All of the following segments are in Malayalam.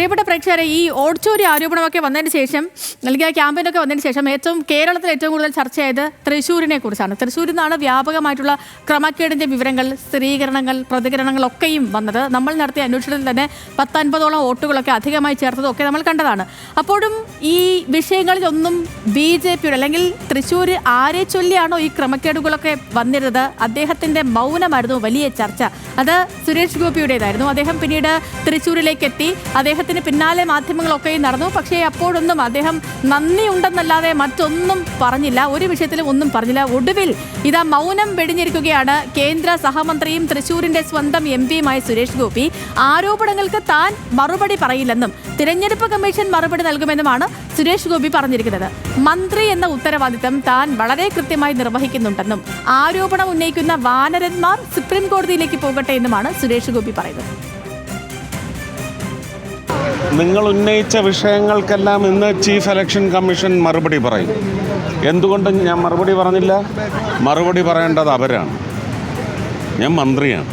പ്രിയപ്പെട്ട പ്രേക്ഷകരെ, ഈ ഓടിച്ചോരി ആരോപണമൊക്കെ വന്നതിന് ശേഷം അല്ലെങ്കിൽ ആ ക്യാമ്പയിനൊക്കെ വന്നതിന് ശേഷം കേരളത്തിൽ ഏറ്റവും കൂടുതൽ ചർച്ചയായത് തൃശ്ശൂരിനെ കുറിച്ചാണ്. തൃശ്ശൂരിൽ നിന്നാണ് വ്യാപകമായിട്ടുള്ള ക്രമക്കേടിൻ്റെ വിവരങ്ങൾ, സ്ഥിരീകരണങ്ങൾ, പ്രതികരണങ്ങളൊക്കെയും വന്നത്. നമ്മൾ നടത്തിയ അന്വേഷണത്തിൽ തന്നെ 10-50ഓളം വോട്ടുകളൊക്കെ അധികമായി ചേർത്തതൊക്കെ നമ്മൾ കണ്ടതാണ്. അപ്പോഴും ഈ വിഷയങ്ങളിലൊന്നും BJPയുടെ അല്ലെങ്കിൽ തൃശ്ശൂർ ആരെ ചൊല്ലിയാണോ ഈ ക്രമക്കേടുകളൊക്കെ വന്നിരുന്നത്, അദ്ദേഹത്തിൻ്റെ മൗനമായിരുന്നു വലിയ ചർച്ച. അത് സുരേഷ് ഗോപിയുടേതായിരുന്നു. അദ്ദേഹം പിന്നീട് തൃശ്ശൂരിലേക്ക് എത്തി. അദ്ദേഹത്തിന് പിന്നാലെ മാധ്യമങ്ങളൊക്കെ നടന്നു. പക്ഷേ അപ്പോഴൊന്നും അദ്ദേഹം നന്ദി ഉണ്ടെന്നല്ലാതെ മറ്റൊന്നും പറഞ്ഞില്ല, ഒരു വിഷയത്തിലും ഒന്നും പറഞ്ഞില്ല. ഒടുവിൽ ഇതാ മൗനം വെടിഞ്ഞിരിക്കുകയാണ് കേന്ദ്ര സഹമന്ത്രിയും തൃശ്ശൂരിന്റെ സ്വന്തം MP-യുമായ സുരേഷ് ഗോപി. ആരോപണങ്ങൾക്ക് താൻ മറുപടി പറയില്ലെന്നും തിരഞ്ഞെടുപ്പ് കമ്മീഷൻ മറുപടി നൽകുമെന്നുമാണ് സുരേഷ് ഗോപി പറഞ്ഞിരിക്കുന്നത്. മന്ത്രി എന്ന ഉത്തരവാദിത്തം താൻ വളരെ കൃത്യമായി നിർവഹിക്കുന്നുണ്ടെന്നും ആരോപണം ഉന്നയിക്കുന്ന വാനരന്മാർ സുപ്രീം കോടതിയിലേക്ക് പോകട്ടെ എന്നുമാണ് സുരേഷ് ഗോപി പറയുന്നത്. നിങ്ങൾ ഉന്നയിച്ച വിഷയങ്ങൾക്കെല്ലാം ഇന്ന് ചീഫ് ഇലക്ഷൻ കമ്മീഷൻ മറുപടി പറയും. എന്തുകൊണ്ട് ഞാൻ മറുപടി പറഞ്ഞില്ല? മറുപടി പറയേണ്ടത് അവരാണ്. ഞാൻ മന്ത്രിയാണ്.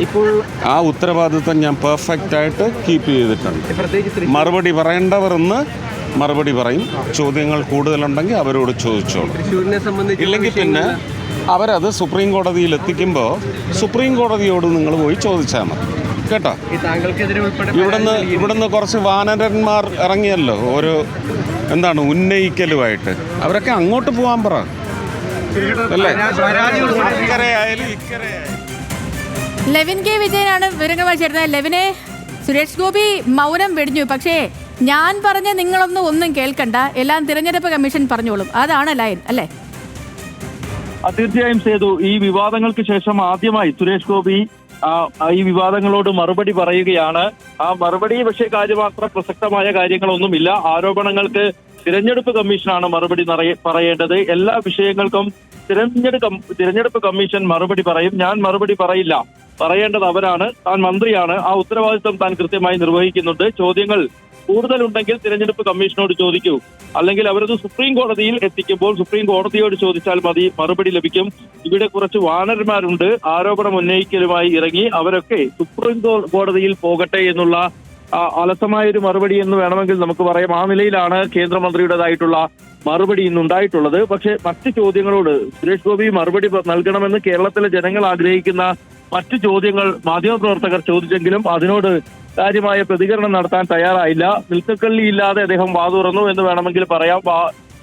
ഇപ്പോൾ ആ ഉത്തരവാദിത്വം ഞാൻ പെർഫെക്റ്റായിട്ട് കീപ്പ് ചെയ്തിട്ടുണ്ട്. മറുപടി പറയേണ്ടവർ ഇന്ന് മറുപടി പറയും. ചോദ്യങ്ങൾ കൂടുതലുണ്ടെങ്കിൽ അവരോട് ചോദിച്ചോളൂ. ഇല്ലെങ്കിൽ പിന്നെ അവരത് സുപ്രീം കോടതിയിൽ എത്തിക്കുമ്പോൾ സുപ്രീം കോടതിയോട് നിങ്ങൾ പോയി ചോദിച്ചാൽ മതി കേട്ടോ. ഇവിടുന്ന് കുറച്ച് വാനരന്മാർ ഇറങ്ങിയല്ലോ, ഒരു ഉന്നയിക്കലുമായിട്ട്. അവരൊക്കെ അങ്ങോട്ട് പോകാൻ പറ അല്ലേ. ലെവിൻ കെ വിജയനാണ് വിവരങ്ങളുമായി ചേർന്നത്. ലെവിനെ, സുരേഷ് ഗോപി മൗനം വെടിഞ്ഞു. പക്ഷേ ഞാൻ പറഞ്ഞ ഒന്നും കേൾക്കണ്ട, എല്ലാം തിരഞ്ഞെടുപ്പ് കമ്മീഷൻ പറഞ്ഞോളും, അതാണ് ലൈൻ അല്ലേ? തീർച്ചയായും സേതു, ഈ വിവാദങ്ങൾക്ക് ശേഷം ആദ്യമായി സുരേഷ് ഗോപി ഈ വിവാദങ്ങളോട് മറുപടി പറയുകയാണ്. ആ മറുപടി പക്ഷേ കാര്യമാത്രം പ്രസക്തമായ കാര്യങ്ങളൊന്നുമില്ല. ആരോപണങ്ങൾക്ക് തിരഞ്ഞെടുപ്പ് കമ്മീഷനാണ് മറുപടി പറയേണ്ടത്. എല്ലാ വിഷയങ്ങൾക്കും തിരഞ്ഞെടുപ്പ് കമ്മീഷൻ മറുപടി പറയും. ഞാൻ മറുപടി പറയില്ല. പറയേണ്ടത് അവരാണ്. താൻ മന്ത്രിയാണ്. ആ ഉത്തരവാദിത്വം താൻ കൃത്യമായി നിർവഹിക്കുന്നുണ്ട്. ചോദ്യങ്ങൾ കൂടുതലുണ്ടെങ്കിൽ തിരഞ്ഞെടുപ്പ് കമ്മീഷനോട് ചോദിക്കൂ, അല്ലെങ്കിൽ അവരത് സുപ്രീം കോടതിയിൽ എത്തിക്കുമ്പോൾ സുപ്രീം കോടതിയോട് ചോദിച്ചാൽ മതി, മറുപടി ലഭിക്കും. ഇവിടെ കുറച്ച് വാനരന്മാരുണ്ട് ആരോപണം ഉന്നയിക്കലുമായി ഇറങ്ങി. അവരൊക്കെ സുപ്രീം കോടതിയിൽ പോകട്ടെ എന്നുള്ള അലസമായൊരു മറുപടി എന്ന് വേണമെങ്കിൽ നമുക്ക് പറയാം. ആ നിലയിലാണ് കേന്ദ്രമന്ത്രിയുടേതായിട്ടുള്ള മറുപടി ഇന്നുണ്ടായിട്ടുള്ളത്. പക്ഷേ മറ്റ് ചോദ്യങ്ങളോട് സുരേഷ് ഗോപി മറുപടി നൽകണമെന്ന് കേരളത്തിലെ ജനങ്ങൾ ആഗ്രഹിക്കുന്ന മറ്റു ചോദ്യങ്ങൾ മാധ്യമപ്രവർത്തകർ ചോദിച്ചെങ്കിലും അതിനോട് കാര്യമായ പ്രതികരണം നടത്താൻ തയ്യാറായില്ല. നിൽക്കക്കള്ളിയില്ലാതെ അദ്ദേഹം വാ തുറന്നു എന്ന് വേണമെങ്കിൽ പറയാം.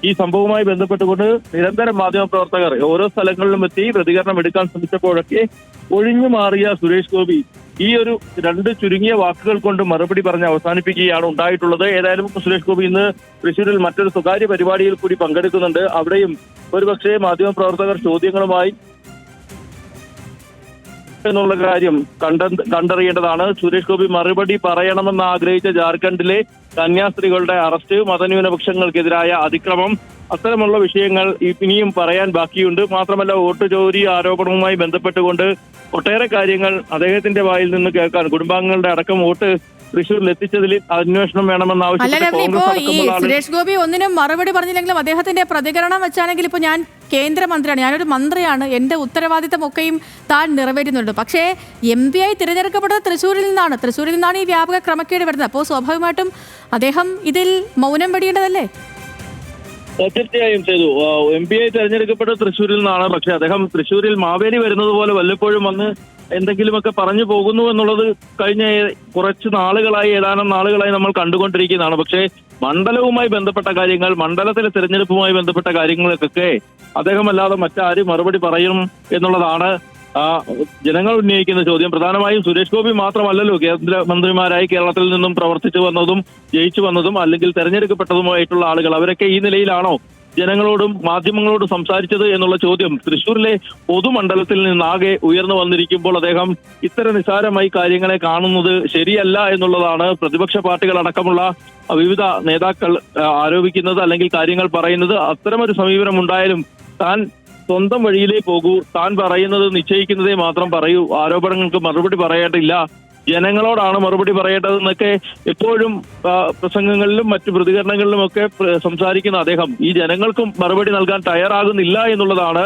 ഈ സംഭവവുമായി ബന്ധപ്പെട്ടുകൊണ്ട് നിരന്തരം മാധ്യമപ്രവർത്തകർ ഓരോ സ്ഥലങ്ങളിലും എത്തി പ്രതികരണം എടുക്കാൻ ശ്രമിച്ചപ്പോഴൊക്കെ ഒഴിഞ്ഞു മാറിയ സുരേഷ് ഗോപി ഈ ഒരു രണ്ട് ചുരുങ്ങിയ വാക്കുകൾ കൊണ്ട് മറുപടി പറഞ്ഞ് അവസാനിപ്പിക്കുകയാണ് ഉണ്ടായിട്ടുള്ളത്. ഏതായാലും സുരേഷ് ഗോപി ഇന്ന് തൃശ്ശൂരിൽ മറ്റൊരു സ്വകാര്യ പരിപാടിയിൽ കൂടി പങ്കെടുക്കുന്നുണ്ട്. അവിടെയും ഒരുപക്ഷെ മാധ്യമപ്രവർത്തകർ ചോദ്യങ്ങളുമായി എന്നുള്ള കാര്യം കണ്ടറിയേണ്ടതാണ്. സുരേഷ് ഗോപി മറുപടി പറയണമെന്ന് ആഗ്രഹിച്ച ജാർഖണ്ഡിലെ കന്യാസ്ത്രീകളുടെ അറസ്റ്റ്, മതന്യൂനപക്ഷങ്ങൾക്കെതിരായ അതിക്രമം, അത്തരമുള്ള വിഷയങ്ങൾ ഇനിയും പറയാൻ ബാക്കിയുണ്ട്. മാത്രമല്ല വോട്ട് ചോരി ആരോപണവുമായി ബന്ധപ്പെട്ടുകൊണ്ട് ഒട്ടേറെ കാര്യങ്ങൾ അദ്ദേഹത്തിന്റെ വായിൽ നിന്ന് കേൾക്കാൻ, കുടുംബാംഗങ്ങളുടെ അടക്കം വോട്ട് തൃശ്ശൂരിൽ എത്തിച്ചതിൽ അന്വേഷണം വേണമെന്ന ആവശ്യം. സുരേഷ് ഗോപി ഒന്നിനും മറുപടി പറഞ്ഞില്ലെങ്കിലും അദ്ദേഹത്തിന്റെ പ്രതികരണം വെച്ചാണെങ്കിൽ ഇപ്പോൾ ഞാൻ കേന്ദ്രമന്ത്രിയാണ്, ഞാനൊരു മന്ത്രിയാണ്, എന്റെ ഉത്തരവാദിത്തം ഒക്കെയും താൻ നിറവേറ്റുന്നുണ്ട്. പക്ഷേ MP ആയി തിരഞ്ഞെടുക്കപ്പെട്ടത് തൃശ്ശൂരിൽ നിന്നാണ് ഈ വ്യാപക ക്രമക്കേട് വരുന്നത്. അപ്പോൾ സ്വാഭാവികമായിട്ടും അദ്ദേഹം ഇതിൽ മൗനം വെടിയേണ്ടതല്ലേ? തീർച്ചയായും ചെയ്തു. MP ആയി തെരഞ്ഞെടുക്കപ്പെട്ടത് തൃശ്ശൂരിൽ നിന്നാണ്. പക്ഷെ അദ്ദേഹം തൃശ്ശൂരിൽ മാവേലി വരുന്നത് പോലെ വല്ലപ്പോഴും വന്ന് എന്തെങ്കിലുമൊക്കെ പറഞ്ഞു പോകുന്നു എന്നുള്ളത് കഴിഞ്ഞ കുറച്ച് നാളുകളായി, ഏതാനും നാളുകളായി നമ്മൾ കണ്ടുകൊണ്ടിരിക്കുന്നതാണ്. പക്ഷേ മണ്ഡലവുമായി ബന്ധപ്പെട്ട കാര്യങ്ങൾ, മണ്ഡലത്തിലെ തെരഞ്ഞെടുപ്പുമായി ബന്ധപ്പെട്ട കാര്യങ്ങൾക്കൊക്കെ അദ്ദേഹമല്ലാതെ മറ്റാര് മറുപടി പറയും എന്നുള്ളതാണ് ജനങ്ങൾ ഉന്നയിക്കുന്ന ചോദ്യം. പ്രധാനമായും സുരേഷ് ഗോപി മാത്രമല്ലല്ലോ കേന്ദ്രമന്ത്രിമാരായി കേരളത്തിൽ നിന്നും പ്രവർത്തിച്ചു വന്നതും ജയിച്ചു വന്നതും അല്ലെങ്കിൽ തെരഞ്ഞെടുക്കപ്പെട്ടതുമായിട്ടുള്ള ആളുകൾ. അവരൊക്കെ ഈ നിലയിലാണോ ജനങ്ങളോടും മാധ്യമങ്ങളോടും സംസാരിച്ചത് എന്നുള്ള ചോദ്യം തൃശ്ശൂരിലെ പൊതുമണ്ഡലത്തിൽ നിന്നാകെ ഉയർന്നു വന്നിരിക്കുമ്പോൾ അദ്ദേഹം ഇത്തരം നിസ്സാരമായി കാര്യങ്ങളെ കാണുന്നത് ശരിയല്ല എന്നുള്ളതാണ് പ്രതിപക്ഷ പാർട്ടികൾ അടക്കമുള്ള വിവിധ നേതാക്കൾ ആരോപിക്കുന്നത്, അല്ലെങ്കിൽ കാര്യങ്ങൾ പറയുന്നത്. അത്തരമൊരു സമീപനം ഉണ്ടായാലും താൻ സ്വന്തം വഴിയിലേ പോകൂ, താൻ പറയുന്നത് നിശ്ചയിക്കുന്നതേ മാത്രം പറയൂ, ആരോപണങ്ങൾക്ക് മറുപടി പറയേണ്ടില്ല ജനങ്ങളോടാണ് മറുപടി പറയേണ്ടതെന്നൊക്കെ എപ്പോഴും പ്രസംഗങ്ങളിലും മറ്റു പ്രതികരണങ്ങളിലും ഒക്കെ സംസാരിക്കുന്ന അദ്ദേഹം ഈ ജനങ്ങൾക്കും മറുപടി നൽകാൻ തയ്യാറാകുന്നില്ല എന്നുള്ളതാണ്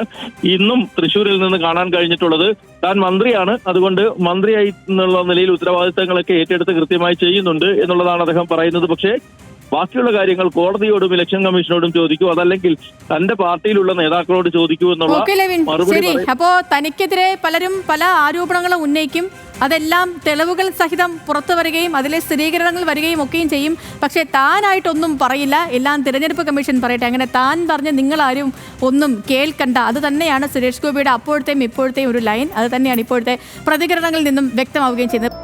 ഇന്നും തൃശ്ശൂരിൽ നിന്ന് കാണാൻ കഴിഞ്ഞിട്ടുള്ളത്. താൻ മന്ത്രിയാണ്, അതുകൊണ്ട് മന്ത്രിയായി എന്നുള്ള നിലയിൽ ഉത്തരവാദിത്തങ്ങളൊക്കെ ഏറ്റെടുത്ത് കൃത്യമായി ചെയ്യുന്നുണ്ട് എന്നുള്ളതാണ് അദ്ദേഹം പറയുന്നത്. പക്ഷേ ബാക്കിയുള്ള കാര്യങ്ങൾ കോടതിയോടും ഇലക്ഷൻ കമ്മീഷനോടും ചോദിക്കൂ, അതല്ലെങ്കിൽ തന്റെ പാർട്ടിയിലുള്ള നേതാക്കളോട് ചോദിക്കൂ എന്നുള്ള മറുപടി. അപ്പോ തനിക്കെതിരെ പലരും പല ആരോപണങ്ങളും ഉന്നയിക്കും, അതെല്ലാം തെളിവുകൾ സഹിതം പുറത്തു വരികയും അതിലെ സ്ഥിരീകരണങ്ങൾ വരികയും ഒക്കെയും ചെയ്യും. പക്ഷേ താനായിട്ടൊന്നും പറയില്ല, എല്ലാം തിരഞ്ഞെടുപ്പ് കമ്മീഷൻ പറയട്ടെ. അങ്ങനെ താൻ പറഞ്ഞ് നിങ്ങളാരും ഒന്നും കേൾക്കണ്ട. അത് തന്നെയാണ് സുരേഷ് ഗോപിയുടെ അപ്പോഴത്തെയും ഇപ്പോഴത്തെയും ഒരു ലൈൻ. അത് തന്നെയാണ് ഇപ്പോഴത്തെ പ്രതികരണങ്ങളിൽ നിന്നും വ്യക്തമാവുകയും ചെയ്യുന്നത്.